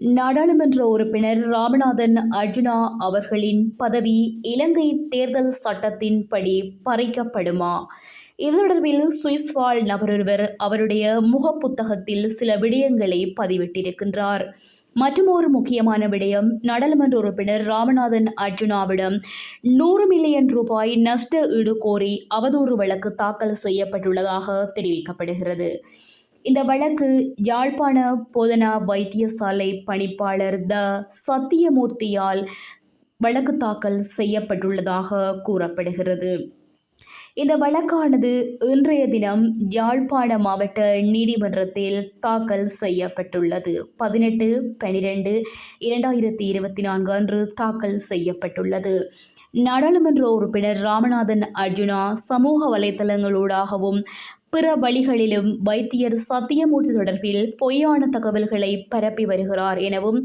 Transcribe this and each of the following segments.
நாடாளுமன்ற உறுப்பினர் ராமநாதன் அர்ஜுனா அவர்களின் பதவி இலங்கை தேர்தல் சட்டத்தின்படி பறிக்கப்படுமா? இது தொடர்பில் சுவிஸ் வாழ் நபரொருவர் அவருடைய முகப்புத்தகத்தில் சில விடயங்களை பதிவிட்டிருக்கின்றார். மற்றுமொரு முக்கியமான விடயம், நாடாளுமன்ற உறுப்பினர் ராமநாதன் அர்ஜுனாவிடம் 100 மில்லியன் ரூபாய் நஷ்ட ஈடு கோரி அவதூறு வழக்கு தாக்கல் செய்யப்பட்டுள்ளதாக தெரிவிக்கப்படுகிறது. இந்த வழக்கு யாழ்ப்பாண போதனா வைத்தியசாலை பணிப்பாளர் சத்தியமூர்த்தியால் வழக்கு தாக்கல் செய்யப்பட்டுள்ளதாக கூறப்படுகிறது. இந்த வழக்கானது இன்றைய தினம் யாழ்ப்பாண மாவட்ட நீதிமன்றத்தில் தாக்கல் செய்யப்பட்டுள்ளது. 18/12/2024 அன்று தாக்கல் செய்யப்பட்டுள்ளது. நாடாளுமன்ற உறுப்பினர் ராமநாதன் அர்ஜுனா சமூக வலைதளங்களூடாகவும் பிற வழிகளிலும் வைத்தியர் சத்தியமூர்த்தி தொடர்பில் பொய்யான தகவல்களை பரப்பி வருகிறார் எனவும்,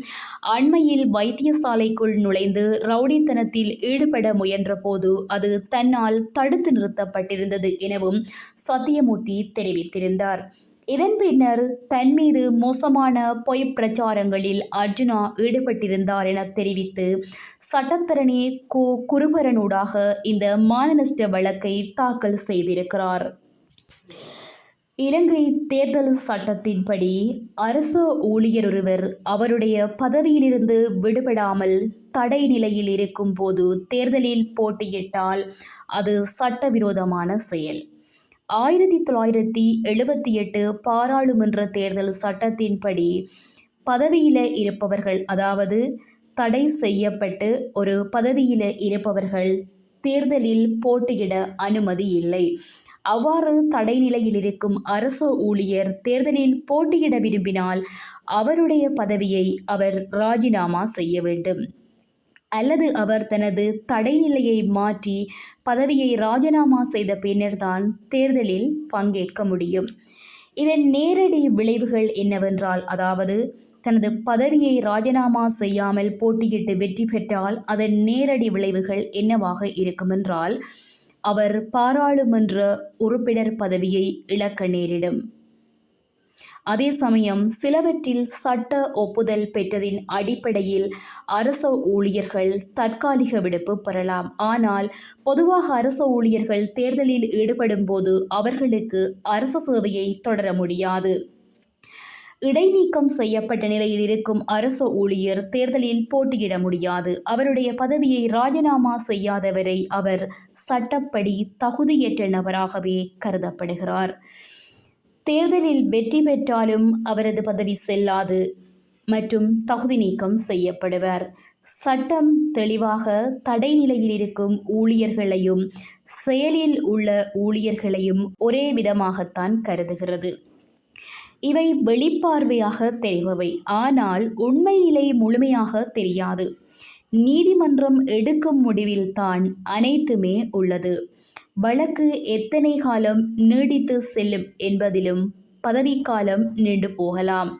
அண்மையில் வைத்தியசாலைக்குள் நுழைந்து ரவுடித்தனத்தில் ஈடுபட முயன்றபோது அது தன்னால் தடுத்து நிறுத்தப்பட்டிருந்தது எனவும் சத்தியமூர்த்தி தெரிவித்திருந்தார். இதன் பின்னர் தன் மீது மோசமான பொய் பிரச்சாரங்களில் அர்ஜுனா ஈடுபட்டிருந்தார் என தெரிவித்து சட்டத்தரணி குருபரனூடாக இந்த மானநஷ்ட வழக்கை தாக்கல் செய்திருக்கிறார். இலங்கை தேர்தல் சட்டத்தின்படி அரச ஊழியரொருவர் அவருடைய பதவியிலிருந்து விடுபடாமல் தடை நிலையில் இருக்கும் போது தேர்தலில் போட்டியிட்டால் அது சட்டவிரோதமான செயல். 1978 பாராளுமன்ற தேர்தல் சட்டத்தின்படி பதவியில் இருப்பவர்கள், அதாவது தடை செய்யப்பட்டு ஒரு பதவியில் இருப்பவர்கள் தேர்தலில் போட்டியிட அனுமதி இல்லை. அவ்வாறு தடை நிலையில் இருக்கும் அரச ஊழியர் தேர்தலில் போட்டியிட விரும்பினால் அவருடைய பதவியை அவர் ராஜினாமா செய்ய வேண்டும், அல்லது அவர் தனது தடைநிலையை மாற்றி பதவியை ராஜினாமா செய்த பின்னர்தான் தேர்தலில் பங்கேற்க முடியும். இதன் நேரடி விளைவுகள் என்னவென்றால், அதாவது தனது பதவியை ராஜினாமா செய்யாமல் போட்டியிட்டு வெற்றி பெற்றால் அதன் நேரடி விளைவுகள் என்னவாக இருக்குமென்றால், அவர் பாராளுமன்ற உறுப்பினர் பதவியை இழக்க நேரிடும். அதே சமயம் சிலவற்றில் சட்ட ஒப்புதல் பெற்றதின் அடிப்படையில் அரச ஊழியர்கள் தற்காலிக விடுப்பு பெறலாம். ஆனால் பொதுவாக அரச ஊழியர்கள் தேர்தலில் ஈடுபடும் போது அவர்களுக்கு அரச சேவையை தொடர முடியாது. இடைநீக்கம் செய்யப்பட்ட நிலையில் இருக்கும் அரச ஊழியர் தேர்தலில் போட்டியிட முடியாது. அவருடைய பதவியை ராஜினாமா செய்யாதவரை அவர் சட்டப்படி தகுதியற்ற நபராகவே கருதப்படுகிறார். தேர்தலில் வெற்றி பெற்றாலும் அவரது பதவி செல்லாது மற்றும் தகுதி நீக்கம் செய்யப்படுவார். சட்டம் தெளிவாக தடை நிலையில் இருக்கும் ஊழியர்களையும் செயலில் உள்ள ஊழியர்களையும் ஒரே விதமாகத்தான் கருதுகிறது. இவை வெளிப்பார்வையாக தெரிபவை, ஆனால் உண்மை நிலை முழுமையாக தெரியாது. நீதிமன்றம் எடுக்கும் முடிவில்தான் அனைத்துமே உள்ளது. வழக்கு எத்தனை காலம் நீடித்து செல்லும் என்பதிலும் பதவிக்காலம் நீண்டு போகலாம்.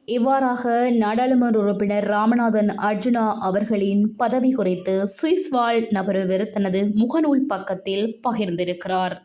இவ்வாறாக நாடாளுமன்ற உறுப்பினர் ராமநாதன் அர்ஜுனா அவர்களின் பதவி குறித்து சுவிஸ் வாழ் நபரொருவர் தனது முகநூல் பக்கத்தில் பகிர்ந்திருக்கிறார்.